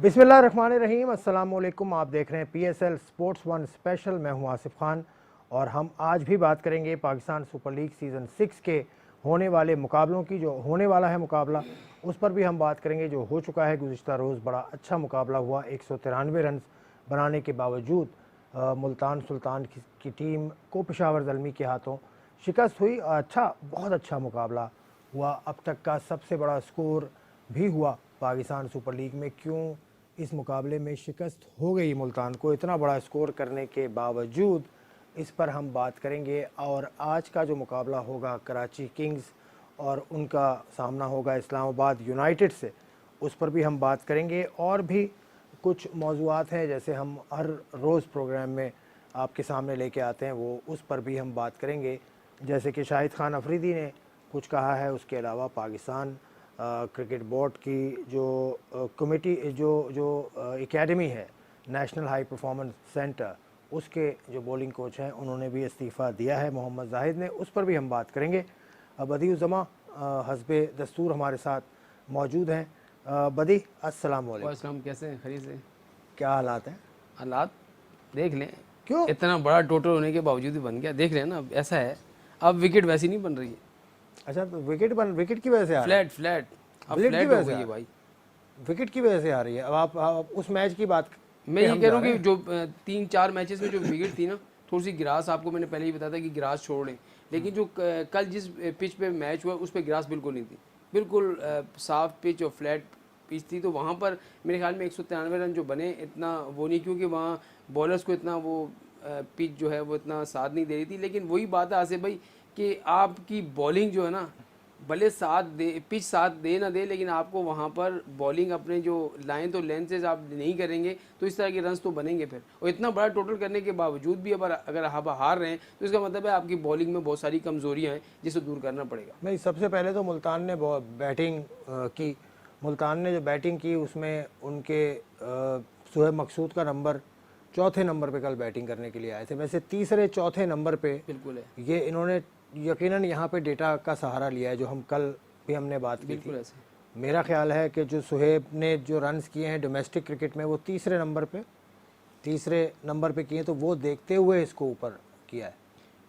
बिस्मिल्लाहिर्रहमानिर्रहीम, अस्सलाम वालेकुम। आप देख रहे हैं PSL स्पोर्ट्स वन स्पेशल। मैं हूं आसिफ खान और हम आज भी बात करेंगे पाकिस्तान सुपर लीग सीज़न 6 के होने वाले मुकाबलों की। जो होने वाला है मुकाबला, उस पर भी हम बात करेंगे। जो हो चुका है गुज़िश्ता रोज़ बड़ा अच्छा मुकाबला हुआ। 193 रन बनाने के बावजूद मुल्तान सुल्तान की टीम को पेशावर ज़ल्मी के हाथों शिकस्त हुई। बहुत अच्छा मुकाबला हुआ। अब तक का सबसे बड़ा स्कोर भी हुआ पाकिस्तान सुपर लीग में। क्यों इस मुकाबले में शिकस्त हो गई मुल्तान को इतना बड़ा स्कोर करने के बावजूद, इस पर हम बात करेंगे। और आज का जो मुकाबला होगा कराची किंग्स और उनका सामना होगा इस्लामाबाद यूनाइटेड से, उस पर भी हम बात करेंगे। और भी कुछ मौज़ूआत हैं जैसे हम हर रोज़ प्रोग्राम में आपके सामने लेके आते हैं, वो उस पर भी हम बात करेंगे। जैसे कि शाहिद खान अफरीदी ने कुछ कहा है, उसके अलावा पाकिस्तान क्रिकेट बोर्ड की जो कमेटी जो एकेडमी है नेशनल हाई परफॉर्मेंस सेंटर, उसके जो बॉलिंग कोच हैं उन्होंने भी इस्तीफ़ा दिया है मोहम्मद जाहिद ने, उस पर भी हम बात करेंगे। बदी-उज़्ज़मा हस्बे दस्तूर हमारे साथ मौजूद हैं। बदी, अस्सलाम वालेकुम। वालेकुम, कैसे हैं? खरीद से क्या हालात हैं? हालात देख लें। क्यों? इतना बड़ा टोटल होने के बावजूद भी बन गया, देख रहे हैं ना। अब ऐसा है, अब विकेट वैसी नहीं बन रही है। अच्छा, तो विकेट की वजह से आ रहा है? फ्लैट फ्लैट अब विकेट की फ्लैट हो वजह से गई आ है रहा भाई। है? विकेट की वजह से आ रही है। अब आप उस मैच की बात मैं पे ये हम कह जा रहा हूँ रहे कि हैं। जो 3-4 मैचेस में जो विकेट थी ना, थोड़ी सी ग्रास, आपको मैंने पहले ही बताया था कि ग्रास छोड़ें, लेकिन जो कल जिस पिच पे मैच हुआ उस पर ग्रास बिल्कुल नहीं थी। बिल्कुल साफ पिच और फ्लैट पिच थी, तो वहाँ पर मेरे ख्याल में 193 रन जो बने, इतना वो नहीं, क्योंकि वहाँ बॉलर्स को इतना वो पिच जो है वो इतना साथ नहीं दे रही थी। लेकिन वही बात है आसिफ भाई कि आपकी बॉलिंग जो है ना, भले साथ दे, पिच साथ दे ना दे, लेकिन आपको वहाँ पर बॉलिंग अपने जो लाइन तो लेंथ से आप नहीं करेंगे तो इस तरह के रन्स तो बनेंगे फिर। और इतना बड़ा टोटल करने के बावजूद भी अगर आप हार रहे हैं तो इसका मतलब है आपकी बॉलिंग में बहुत सारी कमजोरियाँ हैं जिसे दूर करना पड़ेगा। नहीं, सबसे पहले तो मुल्तान ने बैटिंग की। मुल्तान ने जो बैटिंग की उसमें उनके शुएब मकसूद का नंबर चौथे नंबर पे कल बैटिंग करने के लिए आए थे। वैसे तीसरे चौथे नंबर पे बिल्कुल है, ये इन्होंने यकीनन यहाँ पे डेटा का सहारा लिया है, जो हम कल भी हमने बात की बिल्कुल थी। ऐसे। मेरा ख्याल है कि जो सुहेब ने जो रन्स किए हैं डोमेस्टिक क्रिकेट में, वो तीसरे नंबर पे किए हैं, तो वो देखते हुए इसको ऊपर किया है।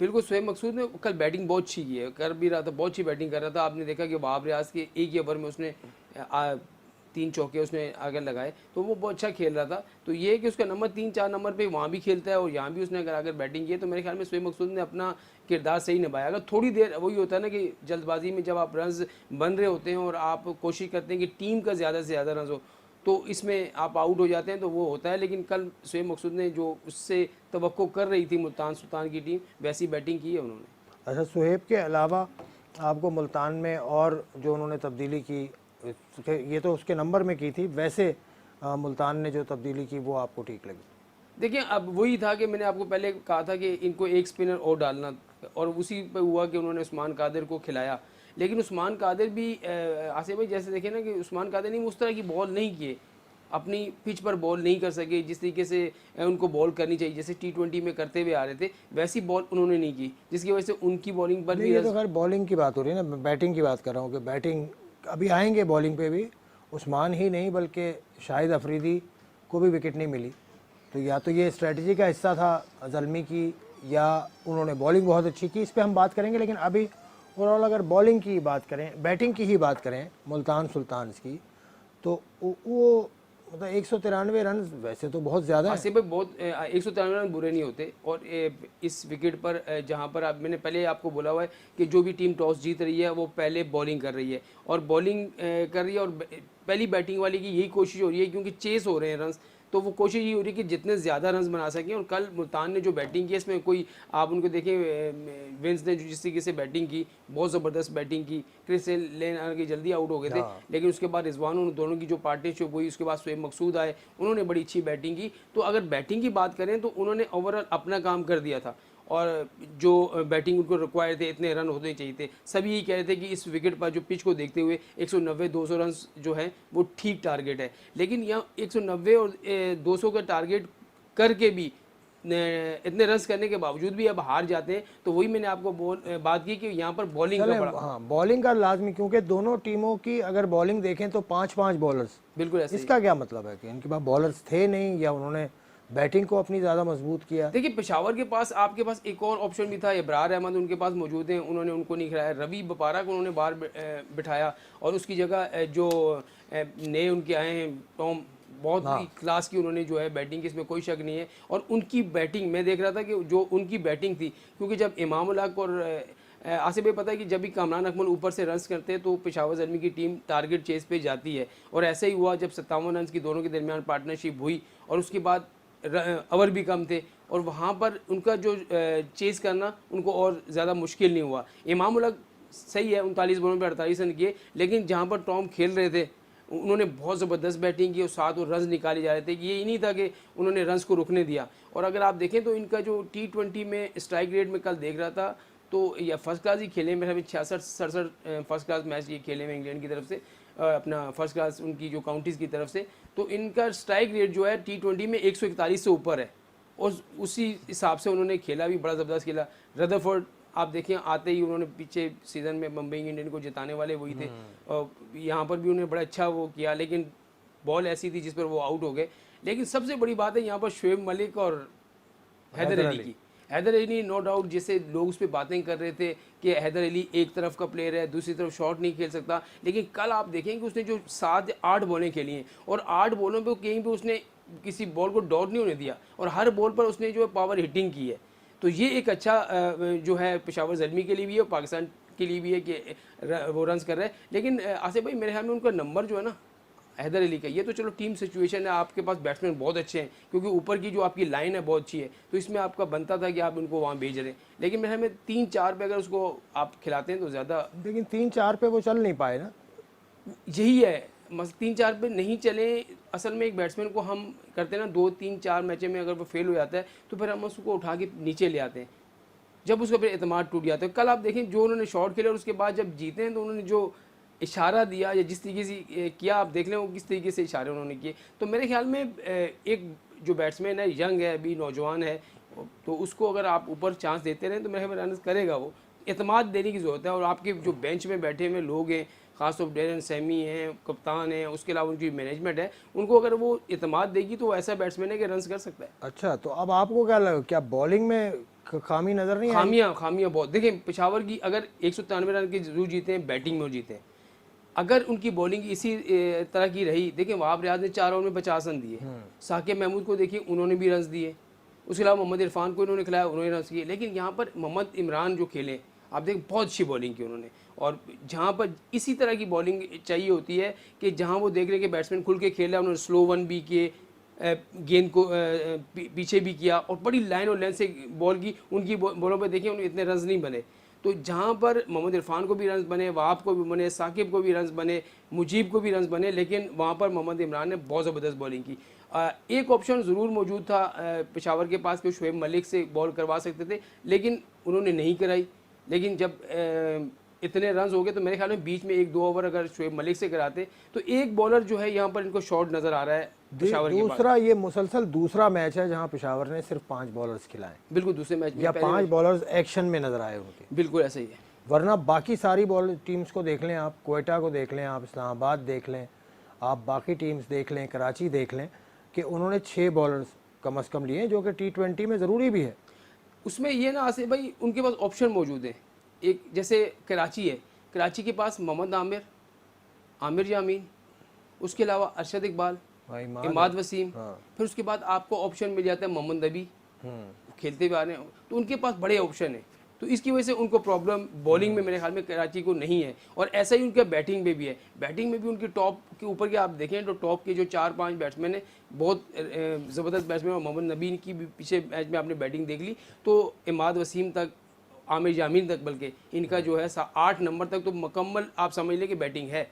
बिल्कुल, शुएब मकसूद ने कल बैटिंग बहुत अच्छी की है, कर भी रहा था, बहुत अच्छी बैटिंग कर रहा था। आपने देखा कि वहाब रियाज के एक ही ओवर में उसने 3 चौके उसने आगे लगाए, तो वो बहुत अच्छा खेल रहा था। तो ये है कि उसका नंबर 3-4 नंबर पे वहाँ भी खेलता है और यहाँ भी उसने अगर बैटिंग की है, तो मेरे ख्याल में शुएब मकसूद ने अपना किरदार सही निभाया। अगर थोड़ी देर वही होता है ना कि जल्दबाजी में जब आप रन्स बन रहे होते हैं और आप कोशिश करते हैं कि टीम का ज़्यादा से ज़्यादा रन हो, तो इसमें आप आउट हो जाते हैं, तो वो होता है। लेकिन कल शुएब मकसूद ने जो उससे तवक्को कर रही थी मुल्तान सुल्तान की टीम, वैसी बैटिंग की है उन्होंने। अच्छा, सुहेब के अलावा आपको मुल्तान में और जो उन्होंने तब्दीली की, ये तो उसके नंबर में की थी, वैसे मुल्तान ने जो तब्दीली की वो आपको ठीक लगी? देखिए, अब वही था कि मैंने आपको पहले कहा था कि इनको एक स्पिनर और डालना, और उसी पे हुआ कि उन्होंने उस्मान कादिर को खिलाया। लेकिन उस्मान कादिर भी आसिफ भाई, जैसे देखे ना कि उस्मान कादिर ने उस तरह की बॉल नहीं किए, अपनी पिच पर बॉल नहीं कर सके जिस तरीके से उनको बॉल करनी चाहिए, जैसे T20 में करते हुए आ रहे थे, वैसी बॉल उन्होंने नहीं की, जिसकी वजह से उनकी बॉलिंग पर नहीं, भी ये तो खैर बॉलिंग की बात हो रही है ना, मैं बैटिंग की बात कर रहा हूँ कि बैटिंग अभी आएंगे बॉलिंग पे भी। उस्मान ही नहीं बल्कि शाहिद अफरीदी को भी विकेट नहीं मिली, तो या तो ये स्ट्रेटजी का हिस्सा था ज़ल्मी की, या उन्होंने बॉलिंग बहुत अच्छी की। इस पे हम बात करेंगे, लेकिन अभी ओवरऑल अगर बॉलिंग की बात करें, बैटिंग की ही बात करें मुल्तान सुल्तान्स की, तो वो मतलब 193 रन वैसे तो बहुत ज़्यादा है। आसिफ भाई, बहुत 193 रन बुरे नहीं होते। और इस विकेट पर जहां पर आप, मैंने पहले आपको बोला हुआ है कि जो भी टीम टॉस जीत रही है वो पहले बॉलिंग कर रही है, और बॉलिंग कर रही है, और पहली बैटिंग वाली की यही कोशिश हो रही है, क्योंकि चेस हो रहे हैं रन्स, तो वो कोशिश ये हो रही है कि जितने ज़्यादा रन्स बना सकें। और कल मुल्तान ने जो बैटिंग की, इसमें कोई आप उनको देखें, विंस ने जो जिस तरीके से बैटिंग की, बहुत ज़बरदस्त बैटिंग की। क्रिस लेन आने के जल्दी आउट हो गए थे, हाँ, लेकिन उसके बाद रिजवान, उन दोनों की जो पार्टनरशिप हुई, उसके बाद शुएब मकसूद आए, उन्होंने बड़ी अच्छी बैटिंग की। तो अगर बैटिंग की बात करें तो उन्होंने ओवरऑल अपना काम कर दिया था, और जो बैटिंग उनको रिक्वायर थे, इतने रन होने चाहिए थे। सभी यही कह रहे थे कि इस विकेट पर जो पिच को देखते हुए 190-200 रन जो है वो ठीक टारगेट है। लेकिन यहाँ 190 और 200 का टारगेट करके भी इतने रन करने के बावजूद भी अब हार जाते हैं, तो वही मैंने आपको बात की कि यहाँ पर बॉलिंग का बड़ा, हाँ बॉलिंग का लाजमी, क्योंकि दोनों टीमों की अगर बॉलिंग देखें तो 5-5 बॉलर्स, बिल्कुल ऐसे ही। इसका क्या मतलब है कि इनके पास बॉलर्स थे नहीं या उन्होंने बैटिंग को अपनी ज़्यादा मजबूत किया? देखिए पेशावर के पास, आपके पास एक और ऑप्शन भी था, इब्रार अहमद उनके पास मौजूद हैं, उन्होंने उनको नहीं खिलाया। रवि बपारा को उन्होंने बाहर बिठाया और उसकी जगह जो नए उनके आए हैं टॉम, बहुत ही क्लास की उन्होंने जो है बैटिंग की, इसमें कोई शक नहीं है। और उनकी बैटिंग मैं देख रहा था कि जो उनकी बैटिंग थी, क्योंकि जब इमाम उल हक और आसिफ भाई, पता है कि जब भी कामरान अकमल ऊपर से रन्स करते हैं तो पेशावर ज़ल्मी की टीम टारगेट चेस पे जाती है, और ऐसा ही हुआ जब 57 रन की दोनों के दरमियान पार्टनरशिप हुई और उसके बाद ओवर भी कम थे और वहाँ पर उनका जो चेस करना उनको और ज़्यादा मुश्किल नहीं हुआ। इमाम उल हक सही है, 39 बॉलों पे 48 रन किए, लेकिन जहाँ पर टॉम खेल रहे थे उन्होंने बहुत ज़बरदस्त बैटिंग की और साथ वो रन्स निकाले जा रहे थे। ये ही नहीं था कि उन्होंने रन्स को रुकने दिया। और अगर आप देखें तो इनका जो T20 में स्ट्राइक रेट में कल देख रहा था तो या फर्स्ट क्लास ही खेले, मेरे अभी 66-67 फर्स्ट क्लास मैच ये खेले हुए इंग्लैंड की तरफ से, अपना फर्स्ट क्लास उनकी जो काउंटीज़ की तरफ से, तो इनका स्ट्राइक रेट जो है T20 में 141 से ऊपर है और उसी हिसाब से उन्होंने खेला भी बड़ा ज़बरदस्त खेला। रदरफोर्ड आप देखें आते ही उन्होंने पीछे सीज़न में मुंबई इंडियन को जिताने वाले वही थे और यहाँ पर भी उन्होंने बड़ा अच्छा वो किया, लेकिन बॉल ऐसी थी जिस पर वो आउट हो गए। लेकिन सबसे बड़ी बात है यहाँ पर शुएब मलिक और हैदर अली की। हैदर अली नो डाउट, जैसे लोग उस पर बातें कर रहे थे कि हैदर अली एक तरफ का प्लेयर है, दूसरी तरफ शॉट नहीं खेल सकता, लेकिन कल आप देखें कि उसने जो 7-8 बॉलें खेली हैं और 8 बॉलों पे कहीं भी उसने किसी बॉल को डॉट नहीं होने दिया और हर बॉल पर उसने जो है पावर हिटिंग की है। तो ये एक अच्छा जो है पेशावर ज़ल्मी के लिए भी है और पाकिस्तान के लिए भी है कि वो रन्स कर रहे हैं। लेकिन आसिफ भाई मेरे ख्याल में उनका नंबर जो है ना हैदर अली का, ये तो चलो टीम सिचुएशन है, आपके पास बैट्समैन बहुत अच्छे हैं क्योंकि ऊपर की जो आपकी लाइन है बहुत अच्छी है, तो इसमें आपका बनता था कि आप उनको वहाँ भेज रहे हैं। लेकिन मेरे ख्याल में 3-4 पे अगर उसको आप खिलाते हैं तो ज़्यादा, लेकिन 3-4 पे वो चल नहीं पाए ना, यही है मस 3-4 पे नहीं चले। असल में एक बैट्समैन को हम करते हैं ना 2-3-4 मैचें में अगर वो फेल हो जाता है तो फिर हम उसको उठा के नीचे ले आते हैं, जब उसका फिर एतमाद टूट जाता है। कल आप देखें जो उन्होंने शॉट खेले और उसके बाद जब जीते हैं तो उन्होंने जो इशारा दिया या जिस तरीके से किया, आप देख लें वो किस तरीके से इशारे उन्होंने किए। तो मेरे ख्याल में एक जो बैट्समैन है यंग है, अभी नौजवान है, तो उसको अगर आप ऊपर चांस देते रहें तो मेरे ख्याल में रन करेगा। वो एतमाद देने की ज़रूरत है और आपके जो बेंच में बैठे हुए लोग हैं, खासतौर पर डेरन सैमी हैं, कप्तान हैं, उसके अलावा उनकी मैनेजमेंट है, उनको अगर वो एतमाद देगी तो वो ऐसा बैट्समैन है कि रन कर सकता है। अच्छा, तो अब आपको क्या लगा, क्या बॉलिंग में खामी नज़र नहीं आई? खामियाँ बहुत। देखें पेशावर की अगर 193 रन के जरूर जीते हैं, बैटिंग में जीते हैं, अगर उनकी बॉलिंग इसी तरह की रही, देखिए वहाब रियाज ने 4 ओवर में 50 रन दिए, साकिब महमूद को देखिए उन्होंने भी रन दिए, उसके अलावा मोहम्मद इरफान को इन्होंने खिलाया, उन्होंने रन किए। लेकिन यहाँ पर मोहम्मद इमरान जो खेले, आप देखें बहुत अच्छी बॉलिंग की उन्होंने, और जहाँ पर इसी तरह की बॉलिंग चाहिए होती है कि जहाँ वो देख रहे कि बैट्समैन खुल के खेल रहा है, उन्होंने स्लो वन भी किए, गेंद को पीछे भी किया और बड़ी लाइन और लेंथ से बॉल की, उनकी बॉलों पर देखिए उन्हें इतने रन नहीं बने। तो जहाँ पर मोहम्मद इरफान को भी रन्स बने, वहाब को भी बने, साकिब को भी रन्स बने, मुजीब को भी रन्स बने, लेकिन वहाँ पर मोहम्मद इमरान ने बहुत ज़बरदस्त बॉलिंग की। एक ऑप्शन ज़रूर मौजूद था पेशावर के पास कि शुएब मलिक से बॉल करवा सकते थे, लेकिन उन्होंने नहीं कराई। लेकिन जब इतने रन्स हो गए तो मेरे ख्याल में बीच में 1-2 ओवर अगर शुएब मलिक से कराते तो एक बॉलर जो है यहाँ पर इनको शॉट नज़र आ रहा है पेशावर के पास। दूसरा ये मुसलसल दूसरा मैच है जहां पेशावर ने सिर्फ 5 बॉलर्स खिलाए, बिल्कुल दूसरे मैच में या 5 बॉलर्स एक्शन में नजर आए उनके, बिल्कुल ऐसा ही है। वरना बाकी सारी बॉल टीम्स को देख लें आप, कोयटा को देख लें आप, इस्लामाबाद देख लें आप, बाकी टीम्स देख लें, कराची देख लें, कि उन्होंने 6 बॉलर्स कम अज़ कम लिए, जो कि T20 में ज़रूरी भी है। उसमें ये ना आसिफ भाई उनके पास ऑप्शन मौजूद है। एक जैसे कराची है, कराची के पास मोहम्मद आमिर यामीन, उसके अलावा अरशद इकबाल, इमाद वसीम, फिर उसके बाद आपको ऑप्शन मिल जाता है मोहम्मद नबी, खेलते हुए आ रहे हैं, तो उनके पास बड़े ऑप्शन है। तो इसकी वजह से उनको प्रॉब्लम बॉलिंग में मेरे ख्याल में कराची को नहीं है, और ऐसा ही उनका बैटिंग में भी है। बैटिंग में भी उनकी टॉप के ऊपर के आप देखें तो टॉप के जो 4-5 बैट्समैन हैं बहुत ज़बरदस्त बैट्समैन, और मोहम्मद नबी की भी पीछे मैच में आपने बैटिंग देख ली, तो इमाद वसीम तक, आमिर यामीन तक, बल्कि इनका जो है 8 नंबर तक तो मुकम्मल आप समझ लें कि बैटिंग है।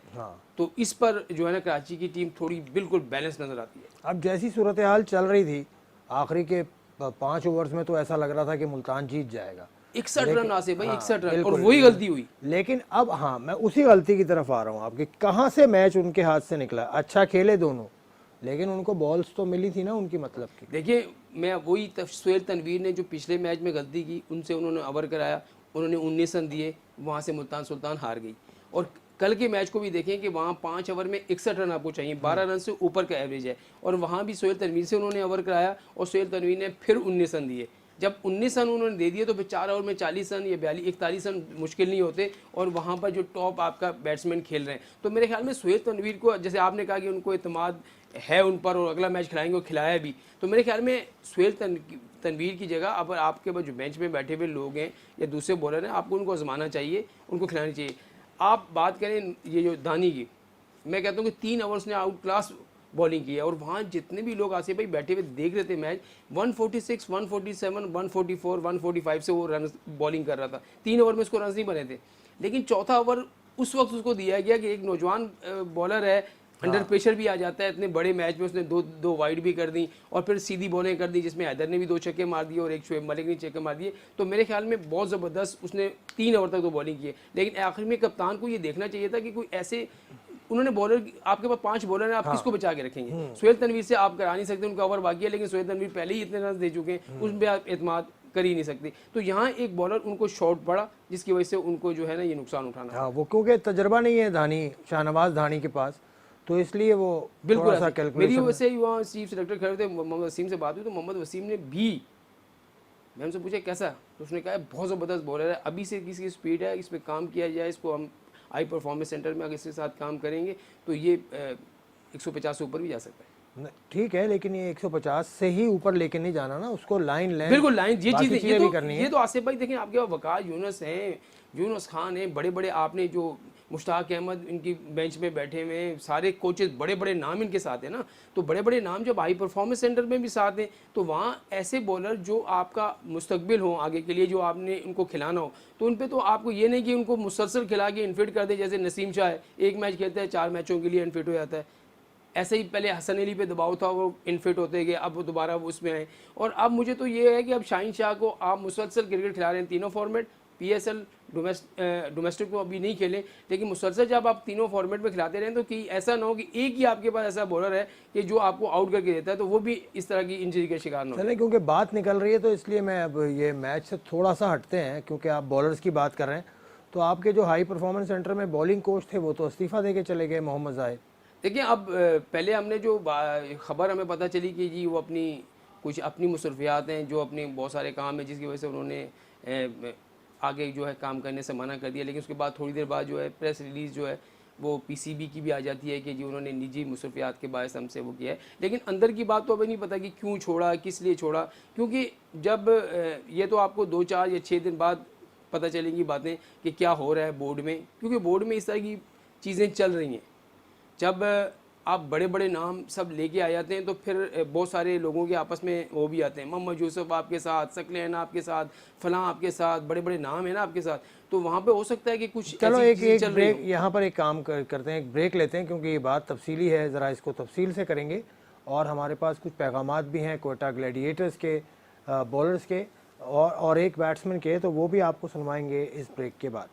तो इस पर जो है ना कराची की टीम थोड़ी बिल्कुल बैलेंस नज़र आती है। अब जैसी सूरत हाल चल रही थी आखिरी के 5 ओवर्स में तो ऐसा लग रहा था कि मुल्तान जीत जाएगा, 61 रन आसे भाई, 61 रन, और वही गलती हुई। लेकिन अब हाँ, मैं उसी गलती की तरफ आ रहा हूँ आपके, कहाँ से मैच उनके हाथ से निकला। अच्छा खेले दोनों, लेकिन उनको बॉल्स तो मिली थी ना उनकी मतलब की। देखिए मैं वही सोहेल तनवीर ने जो पिछले मैच में गलती की, उनसे उन्होंने ओवर कराया, उन्होंने 19 रन दिए, वहाँ से मुल्तान सुल्तान हार गई। और कल के मैच को भी देखें कि वहाँ 5 ओवर में 61 रन आपको चाहिए, 12 रन से ऊपर का एवरेज है, और वहाँ भी सोहेल तनवीर से उन्होंने ओवर कराया और सोहेल तनवीर ने फिर 19 रन दिए। जब 19 रन उन्होंने दे दिए तो फिर 4 ओवर में 40 रन या 41 रन मुश्किल नहीं होते, और वहाँ पर जो टॉप आपका बैट्समैन खेल रहे हैं। तो मेरे ख्याल में सोहेल तनवीर को, जैसे आपने कहा कि उनको एतमाद है उन पर और अगला मैच खिलाएंगे और खिलाया भी, तो मेरे ख्याल में सोहेल तनवीर की जगह अब आपके पास जो बेंच में बैठे हुए लोग हैं या दूसरे बॉलर हैं, आपको उनको आजमाना चाहिए, उनको खिलानी चाहिए। आप बात करें ये जो दानी की, मैं कहता हूँ कि 3 ओवर्स ने आउट क्लास बॉलिंग की है, और वहाँ जितने भी लोग आसिफ भाई बैठे हुए देख रहे थे मैच, 146, 147, 144, 145 से वो रन बॉलिंग कर रहा था। 3 ओवर में उसको रन नहीं बने थे, लेकिन चौथा ओवर उस वक्त उसको दिया गया कि एक नौजवान बॉलर है, अंडर प्रेशर भी आ जाता है। इतने बड़े मैच में उसने दो वाइड भी कर दी और फिर सीधी बॉलिंग कर दी, जिसमें हैदर ने भी 2 छक्के मार दिए और एक शोएब मलिक ने छक्के मार दिए। तो मेरे ख्याल में बहुत ज़बरदस्त उसने 3 ओवर तक तो बॉलिंग की है, लेकिन आखिर में कप्तान को ये देखना चाहिए था कि कोई ऐसे, उन्होंने बॉलर, आपके पास 5 बॉलर हैं, आप किसको बचा के रखेंगे? सोहेल तनवीर से आप करा नहीं सकते, उनका ओवर बाकी है, लेकिन सोहेल तनवीर पहले ही इतने रन दे चुके हैं, उस पर आप एतमाद कर ही नहीं सकते। तो यहाँ एक बॉलर उनको शॉर्ट पड़ा, जिसकी वजह से उनको जो है ना ये नुकसान उठाना। हाँ, वो क्योंकि तजर्बा नहीं है धानी, शाहनवाज धानी के पास, तो इसलिए वो बिल्कुल सा मेरी वैसे ही वहाँ चीफ सेलेक्टर खड़े थे, मोहम्मद वसीम से बात हुई, तो मोहम्मद वसीम ने भी, मैं उनसे पूछा कैसा, तो उसने कहा बहुत ज़बरदस्त बॉलर है, अभी से किसकी स्पीड है, इस पर काम किया जाए, इसको हम हाई परफॉर्मेंस सेंटर में अगर इसके साथ काम करेंगे तो ये 150 से ऊपर भी जा सकता है। ठीक है, लेकिन ये 150 से ही ऊपर लेके नहीं जाना ना, उसको लाइन लेंथ, बिल्कुल लाइन, ये चीज़ें भी करनी है। ये तो आसिफ भाई देखें, आपके पास वकार यूनुस हैं, यूनुस खान हैं, बड़े बड़े, आपने जो मुश्ताक अहमद इनकी बेंच में बैठे हुए हैं, सारे कोचेस बड़े बड़े नाम इनके साथ हैं ना। तो बड़े बड़े नाम जब हाई परफॉर्मेंस सेंटर में भी साथ हैं, तो वहाँ ऐसे बॉलर जो आपका मुस्तकबिल हो आगे के लिए, जो आपने उनको खिलाना हो, तो उन पर तो आपको ये नहीं कि उनको मुसलसल खिला के इनफिट कर दे। जैसे नसीम शाह है, एक मैच खेलता है 4 मैचों के लिए इनफिट हो जाता है। ऐसे ही पहले हसन अली पे दबाव था, वो इनफिट होते गए, अब वो दोबारा उसमें आए। और अब मुझे तो ये है कि अब शाहीन शाह को आप मुसलसल क्रिकेट खिला रहे हैं, तीनों फॉर्मेट, PSL डोमेस्टिक को अभी नहीं खेलें, लेकिन मुसलसल जब आप तीनों फॉर्मेट में खिलाते रहें, तो कि ऐसा ना हो कि एक ही आपके पास ऐसा बॉलर है कि जो आपको आउट करके देता है, तो वो भी इस तरह की इंजरी का शिकार ना हो। चले, क्योंकि बात निकल रही है तो इसलिए मैं अब ये मैच से थोड़ा सा हटते हैं, क्योंकि आप बॉलर्स की बात कर रहे हैं। तो आपके जो हाई परफॉर्मेंस सेंटर में बॉलिंग कोच थे वो तो इस्तीफ़ा दे के चले गए, मोहम्मद जाहिद। देखिए अब पहले हमने जो खबर हमें पता चली कि जी वो अपनी कुछ अपनी मसरूफियात हैं, जो अपनी बहुत सारे काम हैं, जिसकी वजह से उन्होंने आगे जो है काम करने से मना कर दिया। लेकिन उसके बाद थोड़ी देर बाद जो है प्रेस रिलीज़ जो है वो PCB की भी आ जाती है कि जी उन्होंने निजी मसरूफियात के बायस हमसे वो किया है। लेकिन अंदर की बात तो अभी नहीं पता कि क्यों छोड़ा, किस लिए छोड़ा, क्योंकि जब ये तो आपको 2, 4 या 6 दिन बाद पता चलेंगी बातें कि क्या हो रहा है बोर्ड में, क्योंकि बोर्ड में इस तरह की चीज़ें चल रही हैं। जब आप बड़े बड़े नाम सब लेके आ जाते हैं, तो फिर बहुत सारे लोगों के आपस में वो भी आते हैं, मोहम्मद यूसुफ आपके साथ, सकलैन आपके साथ, फलां आपके साथ, बड़े बड़े नाम है ना आपके साथ, तो वहाँ पे हो सकता है कि कुछ चलो एक ब्रेक, यहाँ पर एक काम करते हैं, एक ब्रेक लेते हैं, क्योंकि ये बात तफसीली है, ज़रा इसको तफसील से करेंगे। और हमारे पास कुछ पैगामात भी हैं कोयटा ग्लैडिएटर्स के बॉलर्स के और एक बैट्समैन के, तो वो भी आपको सुनवाएंगे इस ब्रेक के बाद।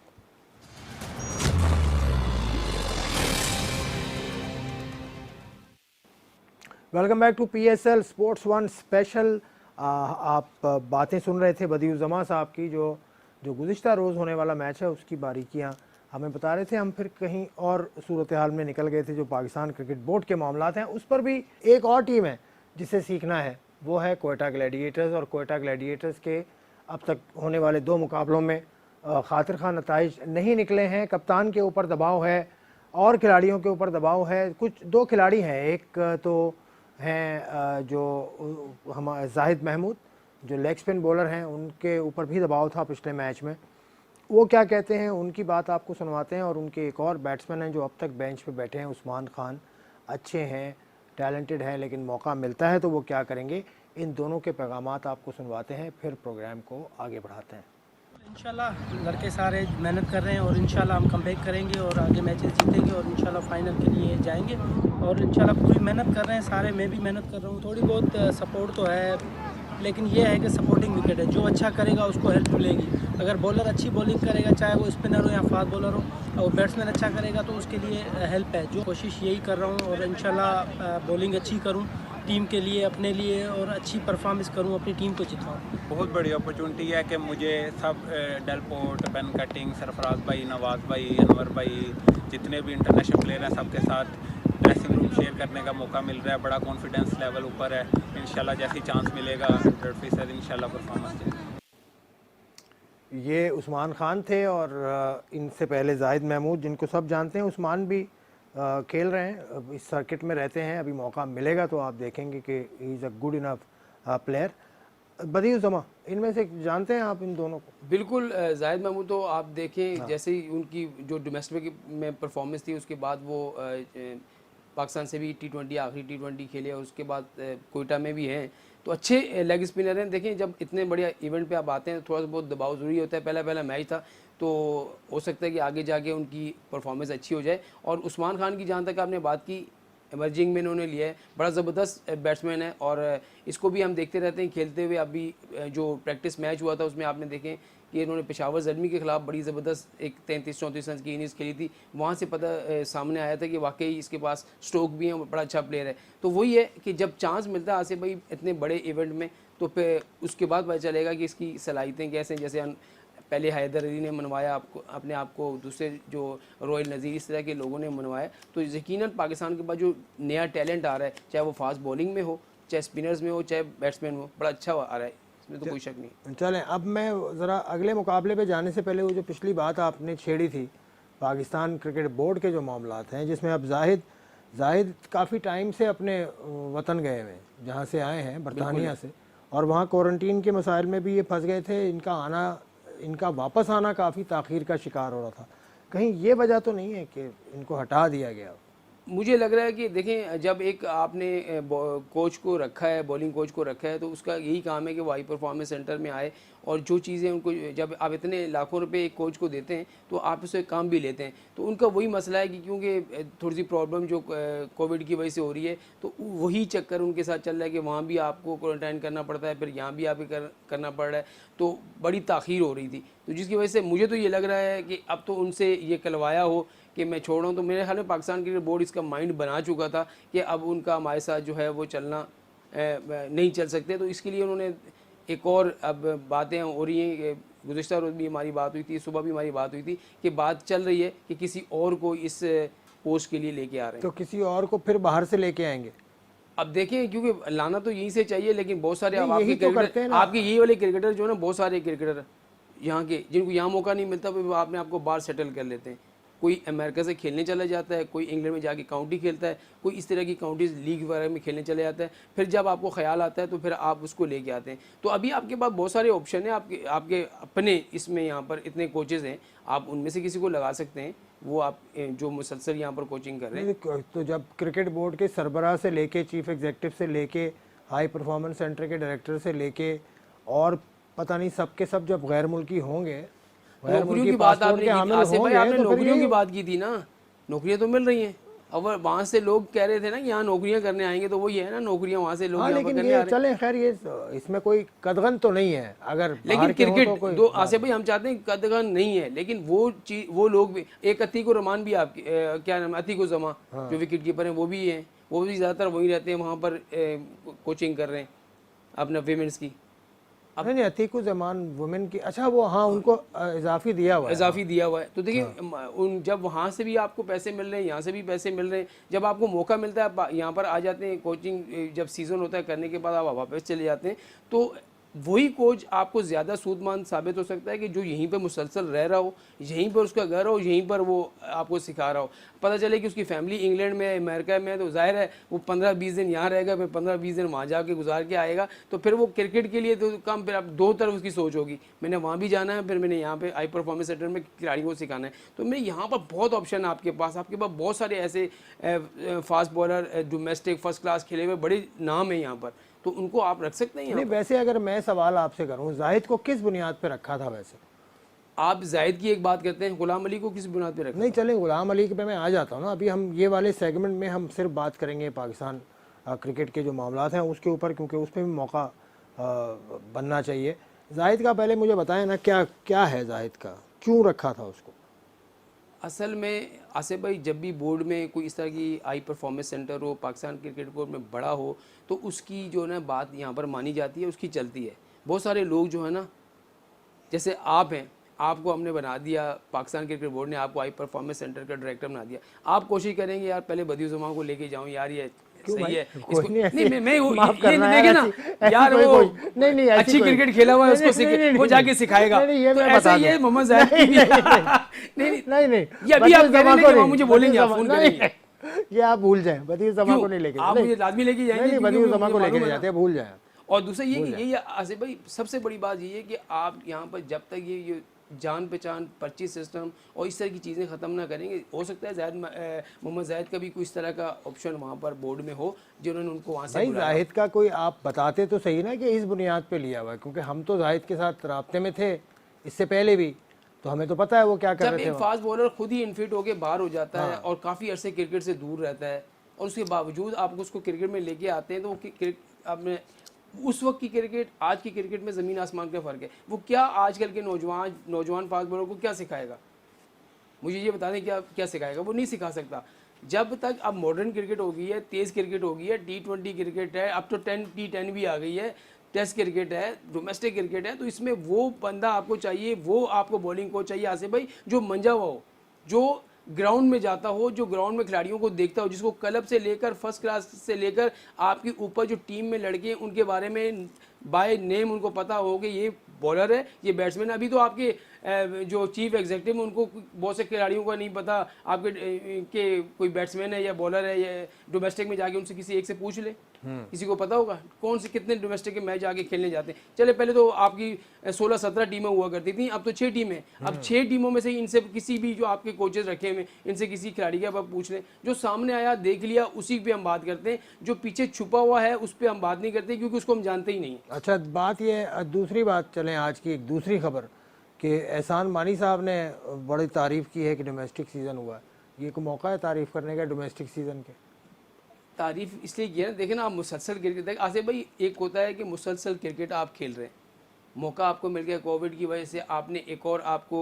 Welcome back to PSL sports 1 special. आप बातें सुन रहे थे बदियुज़्ज़मा साहब की, जो गुज़िश्ता रोज़ होने वाला मैच है उसकी बारीकियां हमें बता रहे थे। हम फिर कहीं और सूरत हाल में निकल गए थे, जो पाकिस्तान क्रिकेट बोर्ड के मामलात हैं उस पर भी एक और टीम है जिसे सीखना है, वो है कोयटा ग्लैडिएटर्स। और कोयटा ग्लैडिएटर्स के अब तक होने वाले 2 मुकाबलों में खातिर खां नताइज नहीं निकले हैं। कप्तान के ऊपर दबाव है और खिलाड़ियों के ऊपर दबाव है। कुछ 2 खिलाड़ी हैं, एक तो हैं जो हमारे जाहिद महमूद जो लेग स्पिन बॉलर हैं, उनके ऊपर भी दबाव था पिछले मैच में। वो क्या कहते हैं उनकी बात आपको सुनवाते हैं। और उनके एक और बैट्समैन हैं जो अब तक बेंच पे बैठे हैं, उस्मान खान, अच्छे हैं, टैलेंटेड हैं, लेकिन मौका मिलता है तो वो क्या करेंगे, इन दोनों के पैगामात आपको सुनवाते हैं, फिर प्रोग्राम को आगे बढ़ाते हैं। इंशाल्लाह लड़के सारे मेहनत कर रहे हैं और इंशाल्लाह हम कमबैक करेंगे और आगे मैचेस जीतेंगे और इंशाल्लाह फाइनल के लिए जाएंगे। और इंशाल्लाह पूरी मेहनत कर रहे हैं सारे, मैं भी मेहनत कर रहा हूँ। थोड़ी बहुत सपोर्ट तो है लेकिन ये है कि सपोर्टिंग विकेट है, जो अच्छा करेगा उसको हेल्प मिलेगी। अगर बॉलर अच्छी बॉलिंग करेगा, चाहे वो स्पिनर हो या फास्ट बॉलर हो, और बैट्समैन अच्छा करेगा तो उसके लिए हेल्प है। जो कोशिश यही कर रहा हूँ और इंशाल्लाह बॉलिंग अच्छी करूँ टीम के लिए, अपने लिए, और अच्छी परफॉर्मेंस करूँ, अपनी टीम को जितवाऊँ। बहुत बड़ी अपॉर्चुनिटी है कि मुझे सब डेलपोर्ट, पेन कटिंग, सरफराज भाई, नवाज भाई, अनवर भाई, जितने भी इंटरनेशनल प्लेयर हैं सबके साथ ड्रेसिंग रूम शेयर करने का मौका मिल रहा है। बड़ा कॉन्फिडेंस लेवल ऊपर है। इंशाल्लाह जैसी चांस मिलेगा 100% इंशाल्लाह परफॉर्मेंस। ये उस्मान खान थे और इनसे पहले जाहिद महमूद, जिनको सब जानते हैं। उस्मान भी खेल रहे हैं, इस सर्किट में रहते हैं। अभी मौका मिलेगा तो आप देखेंगे कि he is a good enough player. Badiuzzama, इनमें से जानते हैं आप इन दोनों को? बिल्कुल। जाहिद महमूद तो आप देखें जैसे ही उनकी जो डोमेस्टिक में परफॉर्मेंस थी, उसके बाद वो पाकिस्तान से भी T20 आखिरी T20 खेले और उसके बाद कोयटा में भी हैं, तो अच्छे लेग स्पिनर हैं। देखें जब इतने बढ़िया इवेंट पे आप आते हैं तो थोड़ा सा बहुत दबाव ज़रूरी होता है। पहला मैच था तो हो सकता है कि आगे जाके उनकी परफॉर्मेंस अच्छी हो जाए। और उस्मान खान की जहाँ तक आपने बात की, एमर्जिंग में इन्होंने लिया है, बड़ा ज़बरदस्त बैट्समैन है और इसको भी हम देखते रहते हैं खेलते हुए। अभी जो प्रैक्टिस मैच हुआ था उसमें आपने देखें कि इन्होंने पेशावर ज़ल्मी के खिलाफ बड़ी ज़बरदस्त एक 33-34 रन की इनिंग्स खेली थी। वहाँ से पता सामने आया था कि वाकई इसके पास स्ट्रोक भी है, बड़ा अच्छा प्लेयर है। तो वही है कि जब चांस मिलता है आसिफ भाई इतने बड़े इवेंट में, तो फिर उसके बाद पता चलेगा कि इसकी सलाहियतें कैसे हैं। जैसे पहले हैदर अली ने मनवाया आपको, अपने आप को, दूसरे जो रॉयल नज़ीर, इस तरह के लोगों ने मनवाया। तो यकीनन पाकिस्तान के पास जो नया टैलेंट आ रहा है, चाहे वो फास्ट बॉलिंग में हो, चाहे स्पिनर्स में हो, चाहे बैट्समैन हो, बड़ा अच्छा आ रहा है, इसमें तो कोई शक नहीं। चलें, अब मैं ज़रा अगले मुकाबले पे जाने से पहले वो जो पिछली बात आपने छेड़ी थी पाकिस्तान क्रिकेट बोर्ड के जो मामलात हैं, जिसमें अब जाहिद काफ़ी टाइम से अपने वतन गए हुए हैं, जहाँ से आए हैं बरतानिया से, और वहाँ क्वारंटीन के मसाइल में भी ये फंस गए थे। इनका वापस आना काफ़ी ताख़ीर का शिकार हो रहा था। कहीं ये वजह तो नहीं है कि इनको हटा दिया गया? मुझे लग रहा है कि देखें जब एक आपने कोच को रखा है, बॉलिंग कोच को रखा है, तो उसका यही काम है कि वो हाई परफॉर्मेंस सेंटर में आए और जो चीज़ें उनको, जब आप इतने लाखों रुपए एक कोच को देते हैं तो आप उससे काम भी लेते हैं। तो उनका वही मसला है कि क्योंकि थोड़ी सी प्रॉब्लम जो कोविड की वजह से हो रही है, तो वही चक्कर उनके साथ चल रहा है कि वहाँ भी आपको क्वारंटाइन करना पड़ता है, फिर यहाँ भी आपको करना पड़ रहा है, तो बड़ी ताख़ीर हो रही थी। तो जिसकी वजह से मुझे तो ये लग रहा है कि अब तो उनसे ये कहलवाया हो कि मैं छोड़ रहा हूँ, तो मेरे ख्याल में पाकिस्तान क्रिकेट बोर्ड इसका माइंड बना चुका था कि अब उनका हमारे साथ जो है वो चलना नहीं चल सकते। तो इसके लिए उन्होंने एक और अब बातें हो रही हैं। गुज़िश्ता रोज़ भी हमारी बात हुई थी, सुबह भी हमारी बात हुई थी कि बात चल रही है कि किसी और को इस पोस्ट के लिए लेके आ रहे हैं। तो किसी और को फिर बाहर से लेके आएंगे? अब देखें, क्योंकि लाना तो यहीं से चाहिए, लेकिन बहुत सारे अब यही तो करते हैं ना। आपके यही वाले क्रिकेटर जो है ना, बहुत सारे क्रिकेटर यहाँ के जिनको यहाँ मौका नहीं मिलता, वो आपने आपको बाहर सेटल कर लेते हैं। कोई अमेरिका से खेलने चला जाता है, कोई इंग्लैंड में जाके काउंटी खेलता है, कोई इस तरह की काउंटीज लीग वगैरह में खेलने चले जाता है। फिर जब आपको ख्याल आता है तो फिर आप उसको लेके आते हैं। तो अभी आपके पास बहुत सारे ऑप्शन हैं, आपके अपने इसमें यहाँ पर इतने कोचेज़ हैं, आप उनमें से किसी को लगा सकते हैं, वो आप जो मुसलसल यहाँ पर कोचिंग कर रहे हैं। तो जब क्रिकेट बोर्ड के सरबराह से लेके, चीफ एग्जीक्यूटिव से लेके, हाई परफॉर्मेंस सेंटर के डायरेक्टर से लेके, और पता नहीं सब के सब जब गैर मुल्की होंगे, नौकरियों की बात आपने आसिफ भाई, आपने नौकरियों की बात की थी ना, नौकरियां तो मिल रही हैं। अब वहाँ से लोग कह रहे थे ना कि यहाँ नौकरियां करने आएंगे, तो वही है ना, नौकरियां वहाँ से लोग यहाँ पर करने आ रहे हैं। चले खैर, ये इसमें कोई कदगन तो नहीं है। अगर लेकिन क्रिकेट दो आसिफ भाई, हम चाहते हैं कदगन नहीं है, लेकिन वो चीज, वो लोग भी, एक अतीक रहमान भी आपके क्या नाम है, अतीक उज़्ज़मा जो विकेट कीपर हैं, वो भी हैं, वो भी ज़्यादातर वही रहते हैं, वहाँ पर कोचिंग कर रहे हैं अपना विमेंस की। नहीं, अतीकुज़्ज़मान वुमेन की, अच्छा वो, हाँ, उनको इजाफी दिया हुआ है। तो देखिए उन जब वहाँ से भी आपको पैसे मिल रहे हैं, यहाँ से भी पैसे मिल रहे हैं, जब आपको मौका मिलता है आप यहाँ पर आ जाते हैं। कोचिंग जब सीज़न होता है करने के बाद आप वापस चले जाते हैं, तो वही कोच आपको ज़्यादा सूदमंद साबित हो सकता है कि जो यहीं पर मुसलसल रह रहा हो, यहीं पर उसका घर हो, यहीं पर वो आपको सिखा रहा हो। पता चले कि उसकी फैमिली इंग्लैंड में है, अमेरिका में है, तो जाहिर है वो 15-20 दिन यहाँ रहेगा, फिर 15-20 दिन वहाँ जाके गुजार के आएगा। तो फिर वो क्रिकेट के लिए तो कम, फिर आप दो तरफ उसकी सोच होगी, मैंने वहाँ भी जाना है, फिर मैंने यहाँ पे हाई परफॉर्मेंस सेंटर में खिलाड़ियों को सिखाना है। तो मैं यहाँ पर बहुत ऑप्शन है आपके पास बहुत सारे ऐसे fast bowler domestic first class खेले हुए बड़े नाम है यहाँ पर, तो उनको आप रख सकते हैं। नहीं, वैसे अगर मैं सवाल आपसे करूं, जाहिद को किस बुनियाद पे रखा था? वैसे आप जाहिद की एक बात करते हैं, गुलाम अली को किस बुनियाद पे रखा? नहीं, चले गुलाम अली पे मैं आ जाता हूं ना। अभी हम ये वाले सेगमेंट में हम सिर्फ बात करेंगे पाकिस्तान क्रिकेट के जो मामलात हैं उसके ऊपर, क्योंकि उसमें भी मौका बनना चाहिए। जाहिद का पहले मुझे बताएं ना, क्या क्या है जाहिद का, क्यों रखा था उसको? असल में आसिफ भाई, जब भी बोर्ड में कोई इस तरह की हाई परफॉर्मेंस सेंटर हो, पाकिस्तान क्रिकेट बोर्ड में बड़ा हो, तो उसकी जो है ना बात यहाँ पर मानी जाती है, उसकी चलती है। बहुत सारे लोग जो है ना, जैसे आप हैं, आपको हमने बना दिया, पाकिस्तान क्रिकेट बोर्ड ने आपको हाई परफॉर्मेंस सेंटर का डायरेक्टर बना दिया, आप कोशिश करेंगे यार पहले बदियु जमा को लेके जाऊं यार, ये सही है इसको, नहीं मैं ये नहीं देखे ना यार, वो नहीं अच्छी क्रिकेट खेला हुआ है उसको वो जाके सिखाएगा, तो ऐसा ये मोहम्मद जाहिद की भी नहीं ये अभी आप कह रहे हैं, मुझे बोलेंगे, आप फोन करेंगे, ये आप भूल जाएं, बदियु जमा को नहीं लेके, आप मुझे लाजमी लेके जाएंगे, नहीं बदियु जमा को लेके जाते हैं, भूल जाएं। और दूसरा ये आसिफ भाई, सबसे बड़ी बात ये है कि आप यहाँ पर जब तक ये जान पहचान, पर्ची सिस्टम और इस तरह की चीज़ें ख़त्म ना करेंगे, हो सकता है मोहम्मद जाहिद का भी कोई इस तरह का ऑप्शन वहाँ पर बोर्ड में हो जिन्होंने उनको वहाँ से भाई जाहिद का कोई आप बताते तो सही ना कि इस बुनियाद पे लिया हुआ है, क्योंकि हम तो जाहिद के साथ राब्ते में थे इससे पहले भी, तो हमें तो पता है वो क्या कर रहे थे। जब एक फास्ट बॉलर खुद ही इनफिट होकर बाहर हो जाता है और काफ़ी अरसे क्रिकेट से दूर रहता है, और उसके बावजूद आप उसको क्रिकेट में लेके आते हैं, तो आपने उस वक्त की क्रिकेट, आज की क्रिकेट में ज़मीन आसमान का फ़र्क है। वो क्या आजकल के नौजवान फास्ट बॉलर को क्या सिखाएगा, मुझे ये बता दें, क्या सिखाएगा? वो नहीं सिखा सकता। जब तक अब मॉडर्न क्रिकेट हो गई है, तेज़ क्रिकेट हो गई है, T20 क्रिकेट है, अब तो T10 भी आ गई है, टेस्ट क्रिकेट है, डोमेस्टिक क्रिकेट है, तो इसमें वो बंदा आपको चाहिए, वो आपको बॉलिंग कोच चाहिए आसिफ भाई, जो मंजा हुआ हो, जो ग्राउंड में जाता हो, जो ग्राउंड में खिलाड़ियों को देखता हो, जिसको क्लब से लेकर फर्स्ट क्लास से लेकर आपके ऊपर जो टीम में लड़के हैं उनके बारे में बाय नेम उनको पता हो कि ये बॉलर है, ये बैट्समैन। अभी तो आपके जो चीफ एग्जीक्यूटिव उनको बहुत से खिलाड़ियों का नहीं पता आपके के कोई बैट्समैन है या बॉलर है, या डोमेस्टिक में जाके उनसे किसी एक से पूछ ले, किसी को पता होगा कौन से कितने डोमेस्टिक के मैच आके खेलने जाते हैं। चले पहले तो आपकी 16-17 टीमें हुआ करती थी, अब तो 6 टीमें। अब 6 टीमों में से इनसे किसी भी जो आपके कोचेज रखे हुए इनसे किसी खिलाड़ी का आप पूछ लें, जो सामने आया देख लिया उसी पे हम बात करते हैं, जो पीछे छुपा हुआ है उस पर हम बात नहीं करते क्योंकि उसको हम जानते ही नहीं। अच्छा, बात ये दूसरी बात, चलें आज की एक दूसरी खबर कि एहसान मानी साहब ने बड़ी तारीफ़ की है कि डोमेस्टिक सीज़न हुआ है। ये कोई मौका है तारीफ़ करने का डोमेस्टिक सीज़न के? तारीफ इसलिए की है ना, देखें ना, आप मुसलसल क्रिकेट देख आसिफ भाई, एक होता है कि मुसलसल क्रिकेट आप खेल रहे हैं, मौका आपको मिल गया, कोविड की वजह से आपने एक और आपको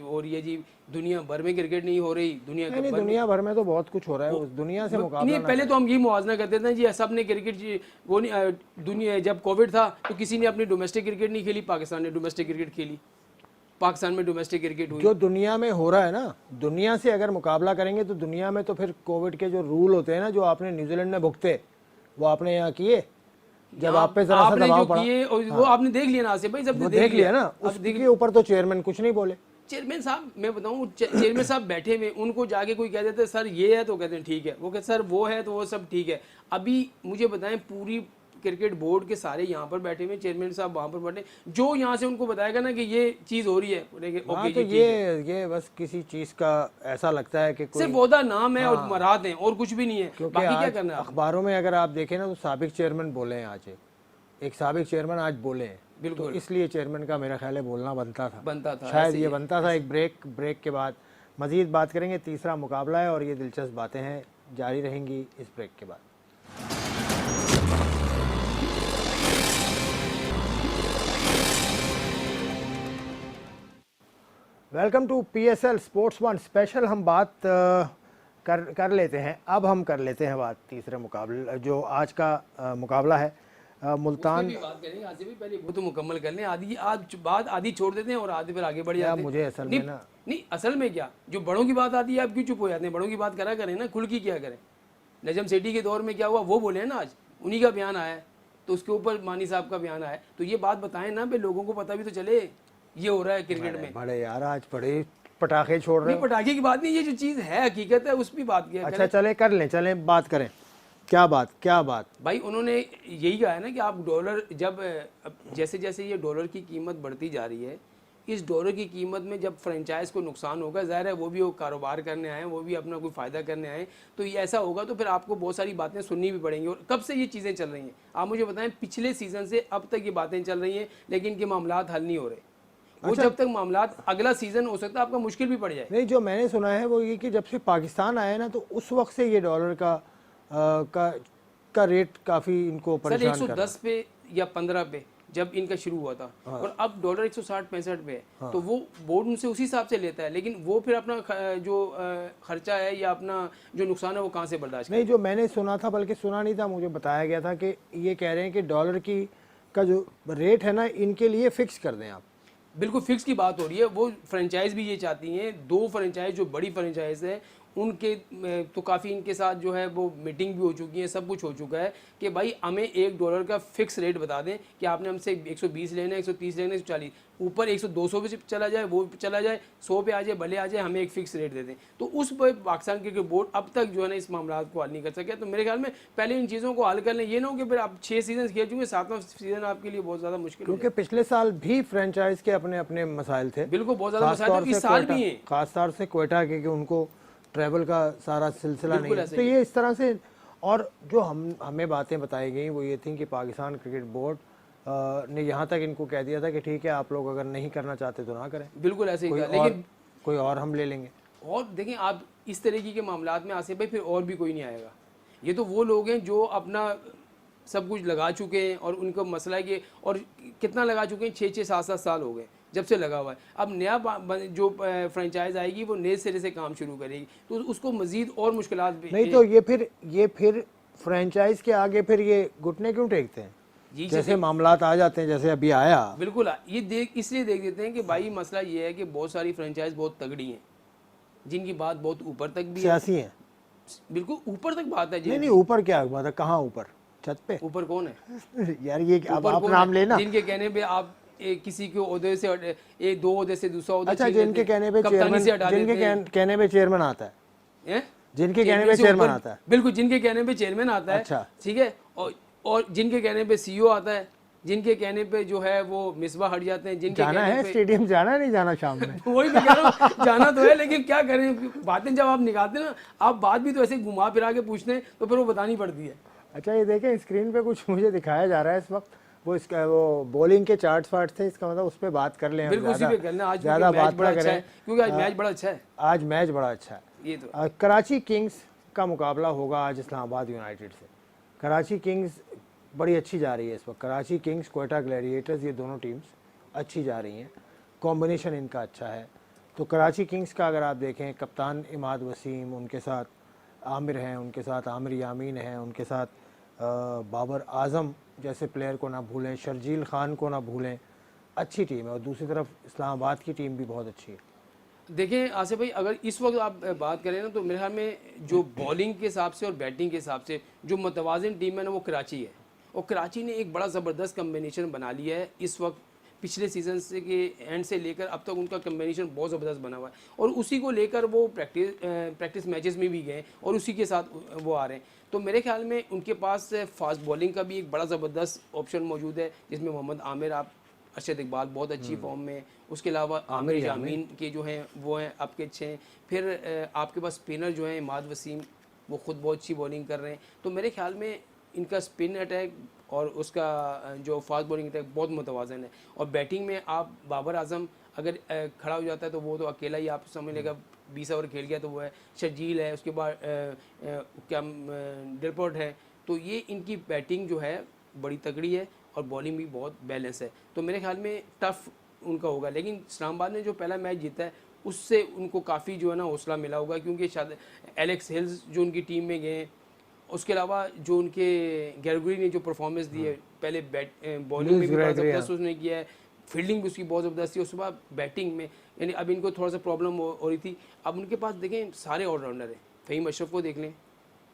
हो रही है जी, दुनिया भर में क्रिकेट नहीं हो रही, दुनिया भर में तो बहुत कुछ हो रहा है, उस दुनिया से मुकाबला नहीं। पहले तो हम ये मुआवजा करते थे जी, सब ने क्रिकेट वो नहीं, दुनिया जब कोविड था तो किसी ने अपनी डोमेस्टिक क्रिकेट नहीं खेली, पाकिस्तान ने डोमेस्टिक क्रिकेट खेली, पाकिस्तान में डोमेस्टिक क्रिकेट हुई। जो दुनिया में हो रहा है ना, दुनिया से अगर मुकाबला करेंगे तो दुनिया में तो फिर कोविड के जो रूल होते हैं ना, जो आपने न्यूजीलैंड में भुगते, वो आपने यहाँ किए, जब आप पे जरा सा दबाव पड़ा, वो आपने देख लिया ना आसिफ भाई, जब देख लिया ना, उसके ऊपर तो चेयरमैन कुछ नहीं बोले। चेयरमैन साहब, मैं बताऊं, चेयरमैन साहब बैठे हुए, उनको जाके कोई कह देता है सर ये है तो कहते हैं ठीक है, वो कहते सर वो है तो वो सब ठीक है। अभी मुझे बताएं, पूरी क्रिकेट बोर्ड के सारे यहाँ पर बैठे हुए, चेयरमैन साहब वहाँ पर बैठे, जो यहाँ से उनको बताएगा ना कि ये चीज़ हो रही है, हाँ, तो ये बस किसी चीज़ का ऐसा लगता है कि सिर्फ ओहदा नाम है और मराद है और कुछ भी नहीं है, बाकी क्या करना है। अखबारों में अगर आप देखें ना तो साबिक चेयरमैन बोले हैं, आज एक साबिक चेयरमैन आज बोले हैं, बिल्कुल, तो इसलिए चेयरमैन का मेरा ख्याल है बोलना बनता था शायद ये बनता था। एक ब्रेक के बाद मजीद बात करेंगे, तीसरा मुकाबला है और ये दिलचस्प बातें हैं जारी रहेंगी इस ब्रेक के बाद। Welcome to PSL sports one special. हम बात कर लेते हैं, अब हम कर लेते हैं बात तीसरे मुकाबले, जो आज का मुकाबला है मुल्तान। बात करेंगे आसिफ भी, पहले वो तो मुकम्मल कर लें, आधी छोड़ देते हैं और आधी फिर आगे बढ़ जाते हैं। मुझे असल में ना, नहीं असल में क्या, जो बड़ों की बात आती है आप क्यों चुप हो जाते हैं? बड़ों की बात करा करें ना, खुल की क्या करें। नजम सेठी के दौर में क्या हुआ वो बोले हैं ना, आज उन्हीं का बयान आया है, तो उसके ऊपर मानी साहब का बयान आया है, तो ये बात बताएं ना भाई, लोगों को पता भी तो चले ये हो रहा है क्रिकेट में। बड़े यार आज बड़े पटाखे छोड़ रहे हैं। पटाखे की बात नहीं, ये जो चीज़ है हकीकत है उस पर बात किया। अच्छा चले बात करें, क्या बात भाई, उन्होंने यही कहा है ना कि आप डॉलर, जब जैसे जैसे ये डॉलर की कीमत बढ़ती जा रही है, इस डॉलर की कीमत में जब फ्रेंचाइज को नुकसान होगा, ज़ाहिर है वो भी कारोबार करने आए, वो भी अपना कोई फ़ायदा करने आए, तो ये ऐसा होगा तो फिर आपको बहुत सारी बातें सुननी भी पड़ेंगी। और कब से ये चीज़ें चल रही हैं आप मुझे बताएं? पिछले सीज़न से अब तक ये बातें चल रही हैं, लेकिन इनके मामलात हल नहीं हो रहे। वो जब तक मामलात, अगला सीज़न हो सकता है आपका मुश्किल भी पड़ जाए। नहीं, जो मैंने सुना है वो ये कि जब से पाकिस्तान आया ना, तो उस वक्त से ये डॉलर का रेट काफ़ी इनको परेशान कर रहा है। 110 पे या 15 पे जब इनका शुरू हुआ था, और अब डॉलर 160-165 पे है। तो वो बोर्ड उनसे उसी हिसाब से लेता है, लेकिन वो फिर अपना जो खर्चा है या अपना जो नुकसान है वो कहाँ से बर्दाश्त नहीं, जो मैंने सुना था, बल्कि सुना नहीं था, मुझे बताया गया था कि ये कह रहे हैं कि डॉलर की का जो रेट है ना, इनके लिए फिक्स कर दें आप। बिल्कुल फिक्स की बात हो रही है। वो फ्रेंचाइज भी ये चाहती हैं, 2 फ्रेंचाइज जो बड़ी फ्रेंचाइज है उनके तो काफ़ी इनके साथ जो है वो मीटिंग भी हो चुकी है, सब कुछ हो चुका है कि भाई हमें $1 का फिक्स रेट बता दें कि आपने हमसे 120 लेना है, 130 लेना है, 140, ऊपर 100-200 पे चला जाए, वो चला जाए, 100 पे आ जाए, भले आ जाए, हमें एक फिक्स रेट दे दें। तो उस पर पाकिस्तान क्रिकेट बोर्ड अब तक जो है ना इस मामला को हल नहीं कर सके। तो मेरे ख्याल में पहले इन चीज़ों को हल कर लें, ये ना हो कि फिर आप 6 सीजन खेल चुके, 7वां सीजन आपके लिए बहुत ज़्यादा मुश्किल हो क्योंकि पिछले साल भी फ्रेंचाइज के अपने अपने मसाइल थे, बिल्कुल बहुत ज़्यादा मसाइल इस साल भी हैं। खासतौर से क्वेटा के, कि उनको ट्रैवल का सारा सिलसिला नहीं है। ऐसे तो ये इस तरह से, और जो हमें बातें बताई गई वो ये थी कि पाकिस्तान क्रिकेट बोर्ड ने यहाँ तक इनको कह दिया था कि ठीक है, आप लोग अगर नहीं करना चाहते तो ना करें, बिल्कुल ऐसे ही था, लेकिन कोई और हम ले लेंगे। और देखें आप इस तरीके के मामलात में आसिफ भाई फिर और भी कोई नहीं आएगा। ये तो वो लोग हैं जो अपना सब कुछ लगा चुके हैं, और उनको मसला है कि और कितना लगा चुके हैं, 6-6, 7-7 साल हो गए जब से लगा हुआ है। अब नया जो फ्रेंचाइज आएगी वो नए सिरे से काम शुरू करेगी, तो उसको मजीद और मुश्किलात नहीं, तो ये फिर फ्रेंचाइज के आगे फिर ये घुटने क्यों टेकते हैं? जैसे मामलात आ जाते हैं, जैसे अभी आया, बिल्कुल ये इसलिए देख देते हैं कि भाई मसला ये है कि बहुत सारी फ्रेंचाइज बहुत तगड़ी हैं, जिनकी बात बहुत ऊपर तक भी सियासी हैं, बिल्कुल ऊपर तक बात है। नहीं ऊपर क्या बात है, कहाँ ऊपर? छत पे? ऊपर कौन है यार ये अब आप नाम लेना, जिनके कहने पे आप किसी के ओहदे से 2 ओहदे से दूसरा ओहदा, अच्छा, जिनके कहने पे चेयरमैन, जिनके कहने पे चेयरमैन आता है, जिनके कहने पे चेयरमैन आता है, बिल्कुल जिनके कहने पे चेयरमैन आता है, अच्छा, ठीक है, और जिनके कहने पे सीईओ आता है, जिनके कहने पे जो है वो मिसबा हट जाते हैं, जिनके जाना है स्टेडियम, जाना नहीं जाना शाम में वही तो कह रहा हूँ, जाना तो है, लेकिन क्या करें, बातें जब आप निकालते हैं ना, आप बात भी तो ऐसे घुमा फिरा के पूछते हैं, तो फिर वो बतानी पड़ती है। अच्छा, ये देखें स्क्रीन पे कुछ मुझे दिखाया जा रहा है इस वक्त, वो बॉलिंग के चार्ट्स वार्ट्स थे, इसका मतलब उस पर बात कर लें, बिल्कुल उसी पे करना। आज ज़्यादा बात बड़ा ना अच्छा है, करें, क्योंकि आज मैच बड़ा अच्छा है। आज मैच बड़ा अच्छा है। ये तो कराची किंग्स का मुकाबला होगा आज इस्लामाबाद यूनाइटेड से। कराची किंग्स बड़ी अच्छी जा रही है इस वक्त, कराची किंग्स, क्वेटा ग्लैडिएटर्स, ये दोनों टीम्स अच्छी जा रही हैं, कॉम्बिनेशन इनका अच्छा है। तो कराची किंग्स का अगर आप देखें, कप्तान इमाद वसीम, उनके साथ आमिर हैं, उनके साथ आमिर यामीन हैं, उनके साथ बाबर आजम जैसे प्लेयर को ना भूलें, शर्जील खान को ना भूलें, अच्छी टीम है। और दूसरी तरफ इस्लामाबाद की टीम भी बहुत अच्छी है। देखें आसिफ भाई, अगर इस वक्त आप बात करें ना, तो मेरे ख्याल में जो बॉलिंग के हिसाब से और बैटिंग के हिसाब से जो मुतवाज़िन टीम है ना, वो कराची है। और कराची ने एक बड़ा ज़बरदस्त कम्बिनेशन बना लिया है इस वक्त, पिछले सीज़न से के एंड से लेकर अब तक उनका कम्बिनेशन बहुत ज़बरदस्त बना हुआ है, और उसी को लेकर वो प्रैक्टिस मैचेस में भी गए और उसी के साथ वो आ रहे हैं। तो मेरे ख्याल में उनके पास फास्ट बॉलिंग का भी एक बड़ा ज़बरदस्त ऑप्शन मौजूद है, जिसमें मोहम्मद आमिर, आप अरशद इकबाल बहुत अच्छी फॉर्म में, उसके अलावा आमिर यामीन के जो हैं वो हैं आपके अच्छे हैं, फिर आपके पास स्पिनर जो हैं इमाद वसीम, वो ख़ुद बहुत अच्छी बॉलिंग कर रहे हैं। तो मेरे ख्याल में इनका स्पिन अटैक और उसका जो फास्ट बॉलिंग अटैक बहुत मुतवाज़न है। और बैटिंग में आप बाबर आजम अगर खड़ा हो जाता है तो वो तो अकेला ही आप समझ लेगा 20 ओवर खेल गया, तो वो है शर्जील है, उसके बाद क्या डिलपोर्ट है। तो ये इनकी बैटिंग जो है बड़ी तगड़ी है और बॉलिंग भी बहुत बैलेंस है। तो मेरे ख्याल में टफ़ उनका होगा, लेकिन इस्लामाबाद ने जो पहला मैच जीता है उससे उनको काफ़ी जो है ना हौसला मिला होगा, क्योंकि शायद एलेक्स हिल्स जो उनकी टीम में गए, उसके अलावा जो उनके गैरगुरी ने जो परफॉर्मेंस दी है, पहले बॉलिंग में भी बहुत ज़बरदस्त उसने किया है, फील्डिंग भी उसकी बहुत ज़बरदस्त थी, उसके बाद बैटिंग में, यानी अब इनको थोड़ा सा प्रॉब्लम हो रही थी। अब उनके पास देखें सारे ऑलराउंडर हैं, फ़हीम अशरफ को देख लें,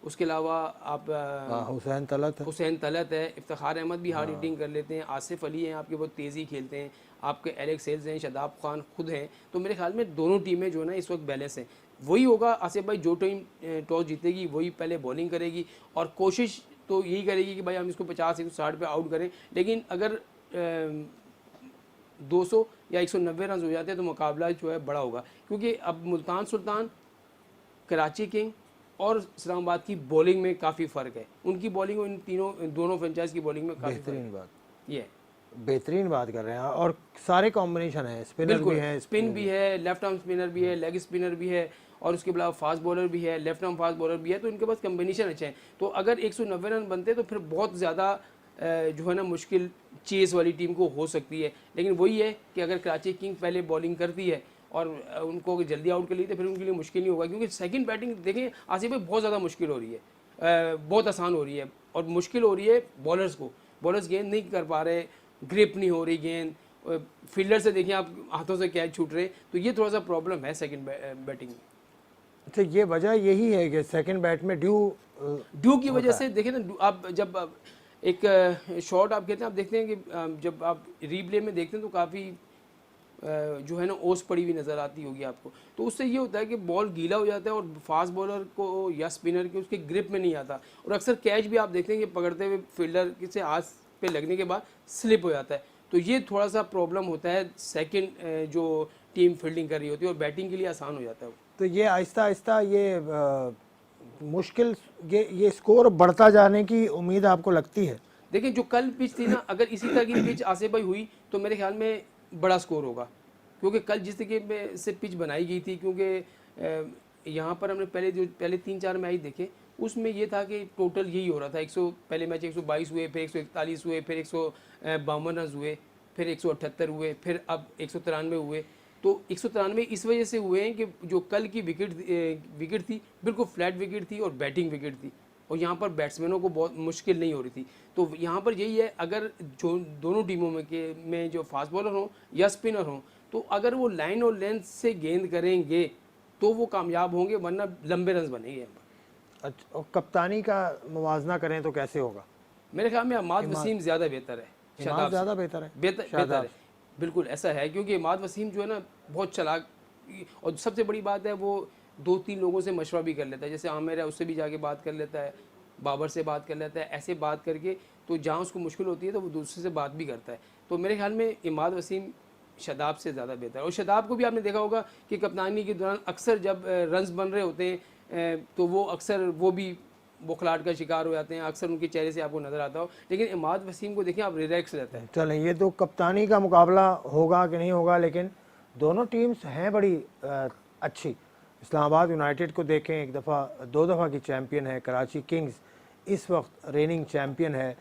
उसके अलावा आप हुसैन तलत है, इफ्तिखार अहमद भी हार्ड हिटिंग कर लेते हैं, आसिफ अली हैं आपके बहुत तेज़ी खेलते हैं, आपके एलेक्स हेल्स हैं, शादाब खान खुद हैं। तो मेरे ख्याल में दोनों टीमें जो है ना इस वक्त बैलेंस हैं। वही होगा आसिफ भाई, जो टीम टॉस जीतेगी वही पहले बॉलिंग करेगी, और कोशिश तो यही करेगी कि भाई हम इसको 50-160 पे आउट करें। लेकिन अगर 200 या 190 रन हो जाते हैं तो मुकाबला जो है बड़ा होगा, क्योंकि अब मुल्तान सुल्तान, कराची किंग और इस्लामाबाद की बॉलिंग में काफ़ी फ़र्क है। उनकी बॉलिंग और इन दोनों फ्रेंचाइज की बॉलिंग में काफ़ी बेहतरीन बात, ये बेहतरीन बात कर रहे हैं। और सारे कॉम्बिनेशन है, स्पिनर भी है, स्पिन भी है, लेफ्ट आर्म स्पिनर भी है, लेग स्पिनर भी है, और उसके अलावा फास्ट बॉलर भी है, लेफ्ट आर्म फास्ट बॉलर भी है। तो इनके पास कम्बिनेशन अच्छे हैं। तो अगर 190 रन बनते तो फिर बहुत ज़्यादा जो है ना मुश्किल चेस वाली टीम को हो सकती है। लेकिन वही है कि अगर कराची किंग पहले बॉलिंग करती है और उनको अगर जल्दी आउट कर ली तो फिर उनके लिए मुश्किल नहीं होगा, क्योंकि सेकंड बैटिंग देखें आसिफ भाई बहुत ज़्यादा मुश्किल हो रही है, बहुत आसान हो रही है और मुश्किल हो रही है बॉलर्स को। बॉलर्स गेंद नहीं कर पा रहे, ग्रिप नहीं हो रही गेंद, फील्डर से देखिए आप हाथों से कैच छूट रहे, तो ये थोड़ा सा प्रॉब्लम है सेकंड बैटिंग में। अच्छा, ये वजह यही है कि सेकंड बैट में ड्यू की वजह से देखिए ना, आप जब एक शॉट आप कहते हैं, आप देखते हैं कि जब आप रिप्ले में देखते हैं तो काफ़ी जो है ना ओस पड़ी हुई नज़र आती होगी आपको, तो उससे ये होता है कि बॉल गीला हो जाता है और फास्ट बॉलर को या स्पिनर के उसके ग्रिप में नहीं आता, और अक्सर कैच भी आप देखते हैं कि पकड़ते हुए फील्डर से हाथ पे लगने के बाद स्लिप हो जाता है। तो ये थोड़ा सा प्रॉब्लम होता है सेकंड जो टीम फील्डिंग कर रही होती है, और बैटिंग के लिए आसान हो जाता है। तो ये आहिस्ता आहिस्ता ये मुश्किल ये स्कोर बढ़ता जाने की उम्मीद आपको लगती है? देखिए जो कल पिच थी ना, अगर इसी तरह की पिच आसिफ भाई हुई तो मेरे ख्याल में बड़ा स्कोर होगा, क्योंकि कल जिस तरीके से पिच बनाई गई थी, क्योंकि यहाँ पर हमने पहले 3-4 मैच देखे, उसमें ये था कि टोटल यही हो रहा था, 100 पहले मैच 122 हुए, फिर 141 हुए, फिर 152 रन हुए, फिर 178 हुए, फिर अब 193 हुए। तो 193 इस वजह से हुए हैं कि जो कल की विकेट थी बिल्कुल फ्लैट विकेट थी और बैटिंग विकेट थी, और यहाँ पर बैट्समैनों को बहुत मुश्किल नहीं हो रही थी। तो यहाँ पर यही है, अगर जो दोनों टीमों में जो फास्ट बॉलर हों या स्पिनर हों, तो अगर वो लाइन और लेंथ से गेंद करेंगे तो वो कामयाब होंगे, वरना लंबे रन बनेंगे यहाँ पर। अच्छा, और कप्तानी का मुवाजना करें तो कैसे होगा? मेरे ख्याल में इमाद वसीम ज़्यादा बेहतर है। इमाद ज़्यादा बेहतर है? बेहतर है, बिल्कुल ऐसा है, क्योंकि इमाद वसीम जो है ना बहुत चालाक, और सबसे बड़ी बात है वो 2-3 लोगों से मशवरा भी कर लेता है, जैसे आमिर है उससे भी जाके बात कर लेता है, बाबर से बात कर लेता है, ऐसे बात करके तो जहाँ उसको मुश्किल होती है तो वो दूसरे से बात भी करता है। तो मेरे ख्याल में इमाद वसीम शादाब से ज़्यादा बेहतर है। और शादाब को भी आपने देखा होगा कि कप्तानी के दौरान अक्सर जब रन्स बन रहे होते हैं तो वो अक्सर वो भी बुखलाहट का शिकार हो जाते हैं, अक्सर उनके चेहरे से आपको नज़र आता हो, लेकिन इमाद वसीम को देखें आप, रिलैक्स रहता है। चलें, ये तो कप्तानी का मुकाबला होगा कि नहीं होगा, लेकिन दोनों टीम्स हैं बड़ी अच्छी। इस्लामाबाद यूनाइटेड को देखें, एक दफ़ा 2 दफ़ा की चैम्पियन है। कराची किंग्स इस वक्त रेनिंग चैम्पियन है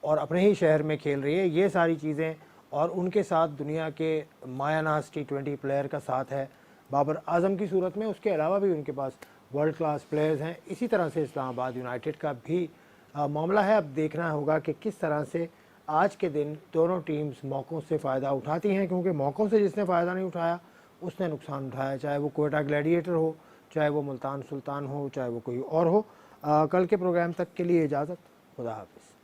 और अपने ही शहर में खेल रही है। ये सारी चीज़ें, और उनके साथ दुनिया के मायानाज T20 प्लेयर का साथ है बाबर आजम की सूरत में, उसके अलावा भी उनके पास वर्ल्ड क्लास प्लेयर्स हैं। इसी तरह से इस्लामाबाद यूनाइटेड का भी मामला है। अब देखना होगा कि किस तरह से आज के दिन दोनों टीम्स मौक़ों से फ़ायदा उठाती हैं, क्योंकि मौक़ों से जिसने फ़ायदा नहीं उठाया उसने नुकसान उठाया, चाहे वो क्वेटा ग्लैडिएटर हो, चाहे वो मुल्तान सुल्तान हो, चाहे वो कोई और हो। कल के प्रोग्राम तक के लिए इजाज़त, खुदा हाफिज़।